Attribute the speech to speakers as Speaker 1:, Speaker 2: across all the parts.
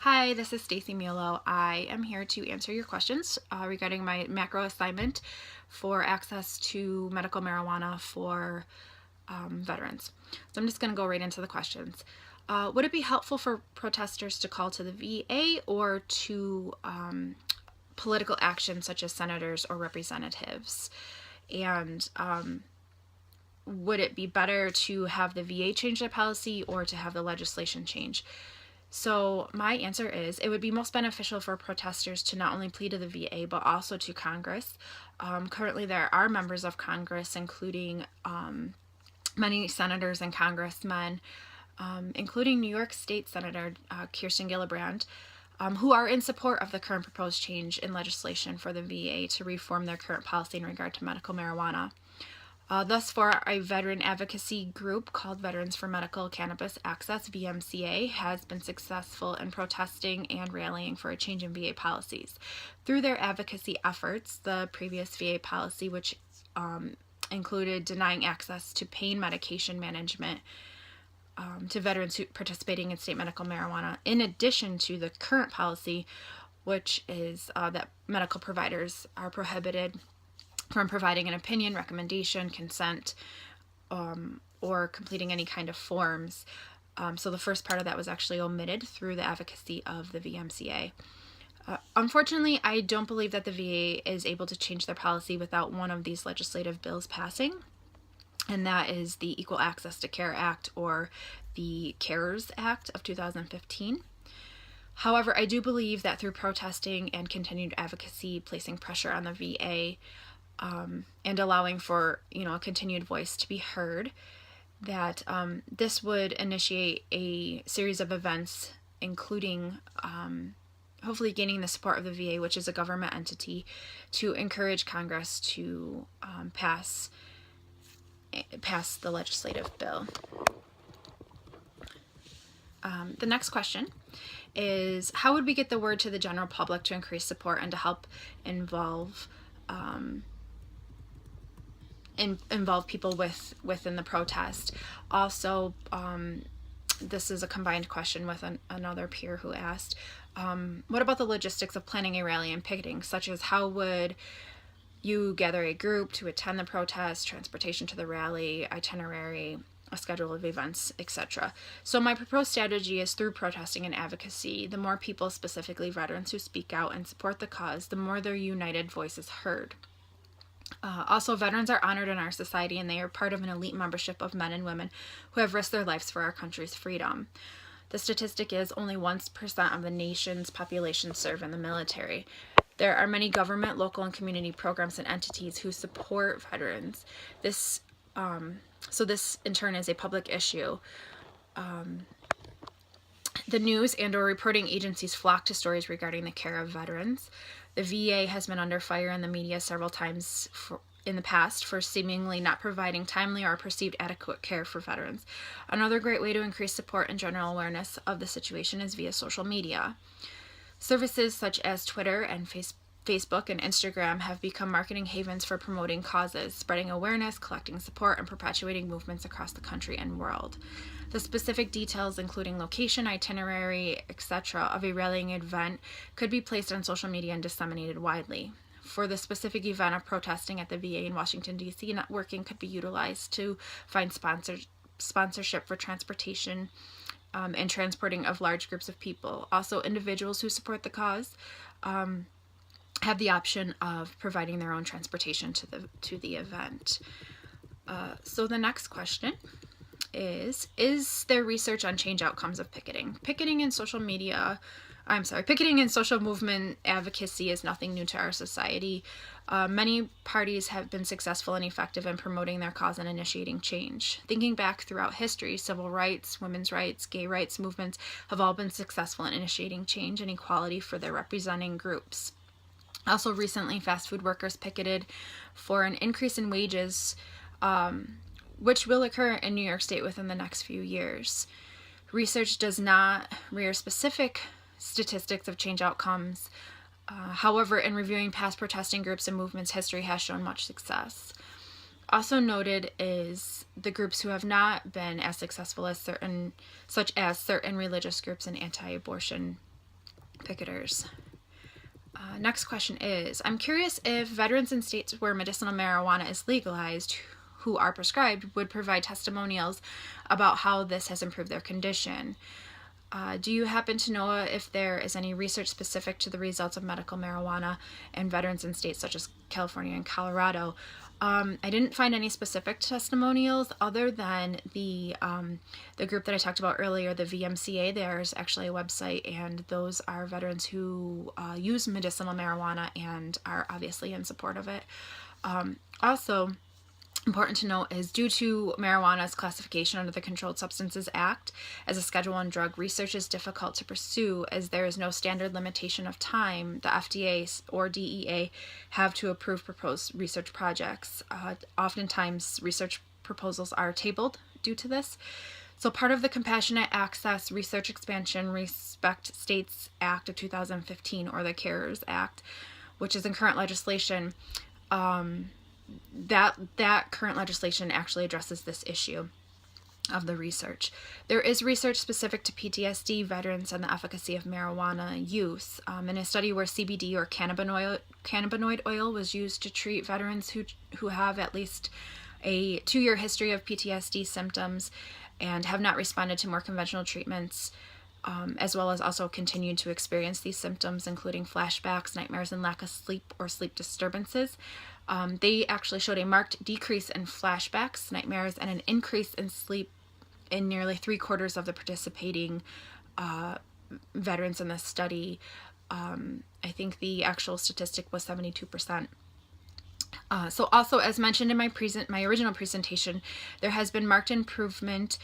Speaker 1: Hi, this is Stacy Mulo. I am here to answer your questions regarding my macro assignment for access to medical marijuana for veterans. So I'm just going to go right into the questions. Would it be helpful for protesters to call to the VA or to political action such as senators or representatives? And would it be better to have the VA change their policy or to have the legislation change? So my answer is it would be most beneficial for protesters to not only plead to the VA but also to Congress. Currently there are members of Congress, including many senators and congressmen, including New York State Senator Kirsten Gillibrand, who are in support of the current proposed change in legislation for the VA to reform their current policy in regard to medical marijuana. Thus far, a veteran advocacy group called Veterans for Medical Cannabis Access, VMCA, has been successful in protesting and rallying for a change in VA policies. Through their advocacy efforts, the previous VA policy, which included denying access to pain medication management to veterans participating in state medical marijuana, in addition to the current policy, which is that medical providers are prohibited from providing an opinion, recommendation, consent, or completing any kind of forms. So the first part of that was actually omitted through the advocacy of the VMCA. Unfortunately, I don't believe that the VA is able to change their policy without one of these legislative bills passing, and that is the Equal Access to Care Act, or the CARES Act of 2015. However, I do believe that through protesting and continued advocacy, placing pressure on the VA, and allowing for a continued voice to be heard, that this would initiate a series of events, including hopefully gaining the support of the VA, which is a government entity, to encourage Congress to pass the legislative bill. The next question is, how would we get the word to the general public to increase support and to help involve people within the protest? Also, this is a combined question with another peer who asked, what about the logistics of planning a rally and picketing, such as how would you gather a group to attend the protest, transportation to the rally, itinerary, a schedule of events, etc. So my proposed strategy is through protesting and advocacy. The more people, specifically veterans, who speak out and support the cause, the more their united voice is heard. Also, veterans are honored in our society, and they are part of an elite membership of men and women who have risked their lives for our country's freedom. The statistic is only 1% of the nation's population serve in the military. There are many government, local, and community programs and entities who support veterans. This in turn is a public issue. The news and/or reporting agencies flock to stories regarding the care of veterans. The VA has been under fire in the media several times in the past for seemingly not providing timely or perceived adequate care for veterans. Another great way to increase support and general awareness of the situation is via social media. Services such as Twitter and Facebook and Instagram have become marketing havens for promoting causes, spreading awareness, collecting support, and perpetuating movements across the country and world. The specific details, including location, itinerary, etc., of a rallying event could be placed on social media and disseminated widely. For the specific event of protesting at the VA in Washington, D.C., networking could be utilized to find sponsorship for transportation and transporting of large groups of people. Also, individuals who support the cause have the option of providing their own transportation to the event. So the next question is there research on change outcomes of picketing? Picketing and social movement advocacy is nothing new to our society. Many parties have been successful and effective in promoting their cause and initiating change. Thinking back throughout history, civil rights, women's rights, gay rights movements have all been successful in initiating change and equality for their representing groups. Also, recently, fast food workers picketed for an increase in wages, which will occur in New York State within the next few years. Research does not rear specific statistics of change outcomes. However, in reviewing past protesting groups and movements, history has shown much success. Also noted is the groups who have not been as successful as certain religious groups and anti-abortion picketers. Next question is, I'm curious if veterans in states where medicinal marijuana is legalized who are prescribed would provide testimonials about how this has improved their condition. Do you happen to know if there is any research specific to the results of medical marijuana in veterans in states such as California and Colorado? I didn't find any specific testimonials other than the group that I talked about earlier, the VMCA. There's actually a website, and those are veterans who use medicinal marijuana and are obviously in support of it. Also, important to note is due to marijuana's classification under the Controlled Substances Act as a Schedule I drug, research is difficult to pursue as there is no standard limitation of time the FDA or DEA have to approve proposed research projects. Oftentimes, research proposals are tabled due to this. So part of the Compassionate Access Research Expansion Respect States Act of 2015, or the CARES Act, which is in current legislation, that current legislation actually addresses this issue of the research. There is research specific to PTSD veterans and the efficacy of marijuana use. In a study where CBD or cannabinoid oil was used to treat veterans who have at least a 2-year history of PTSD symptoms and have not responded to more conventional treatments, as well as also continued to experience these symptoms, including flashbacks, nightmares, and lack of sleep or sleep disturbances. They actually showed a marked decrease in flashbacks, nightmares, and an increase in sleep in nearly 3/4 of the participating veterans in this study. I think the actual statistic was 72%. So also, as mentioned in my original presentation, there has been marked improvement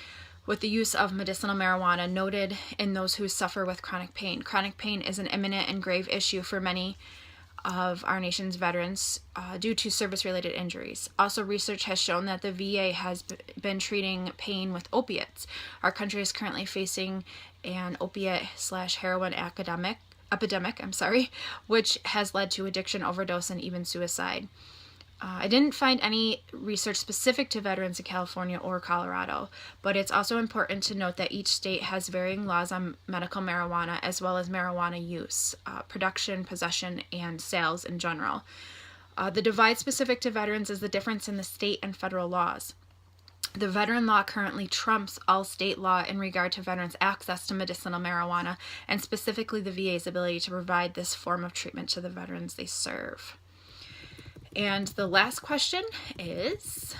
Speaker 1: with the use of medicinal marijuana noted in those who suffer with chronic pain. Chronic pain is an imminent and grave issue for many of our nation's veterans due to service-related injuries. Also, research has shown that the VA has been treating pain with opiates. Our country is currently facing an opiate/heroin epidemic, which has led to addiction, overdose, and even suicide. I didn't find any research specific to veterans in California or Colorado, but it's also important to note that each state has varying laws on medical marijuana as well as marijuana use, production, possession, and sales in general. The divide specific to veterans is the difference in the state and federal laws. The veteran law currently trumps all state law in regard to veterans' access to medicinal marijuana, and specifically the VA's ability to provide this form of treatment to the veterans they serve. And the last question is,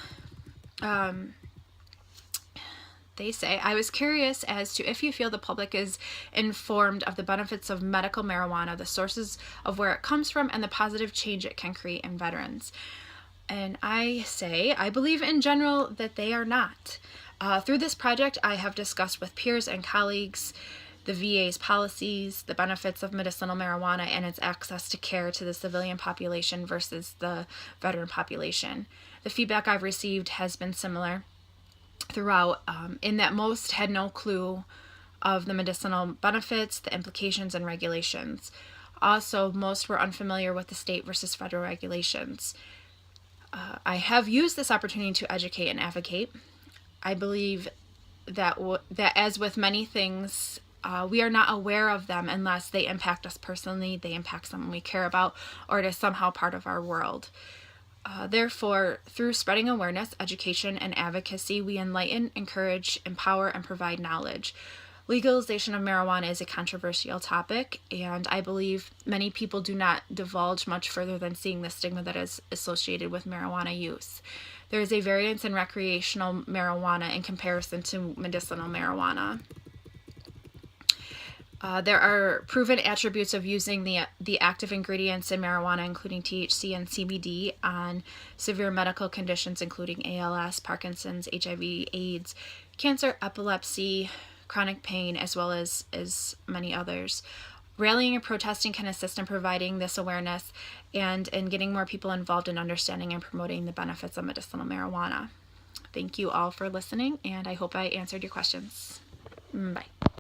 Speaker 1: they say, I was curious as to if you feel the public is informed of the benefits of medical marijuana, the sources of where it comes from, and the positive change it can create in veterans. And I say, I believe in general that they are not. Through this project, I have discussed with peers and colleagues the VA's policies, the benefits of medicinal marijuana, and its access to care to the civilian population versus the veteran population. The feedback I've received has been similar throughout, in that most had no clue of the medicinal benefits, the implications, and regulations. Also, most were unfamiliar with the state versus federal regulations. I have used this opportunity to educate and advocate. I believe that as with many things, we are not aware of them unless they impact us personally, they impact someone we care about, or it is somehow part of our world. Therefore, through spreading awareness, education, and advocacy, we enlighten, encourage, empower, and provide knowledge. Legalization of marijuana is a controversial topic, and I believe many people do not divulge much further than seeing the stigma that is associated with marijuana use. There is a variance in recreational marijuana in comparison to medicinal marijuana. There are proven attributes of using the active ingredients in marijuana, including THC and CBD, on severe medical conditions including ALS, Parkinson's, HIV, AIDS, cancer, epilepsy, chronic pain, as well as many others. Rallying and protesting can assist in providing this awareness and in getting more people involved in understanding and promoting the benefits of medicinal marijuana. Thank you all for listening, and I hope I answered your questions. Bye.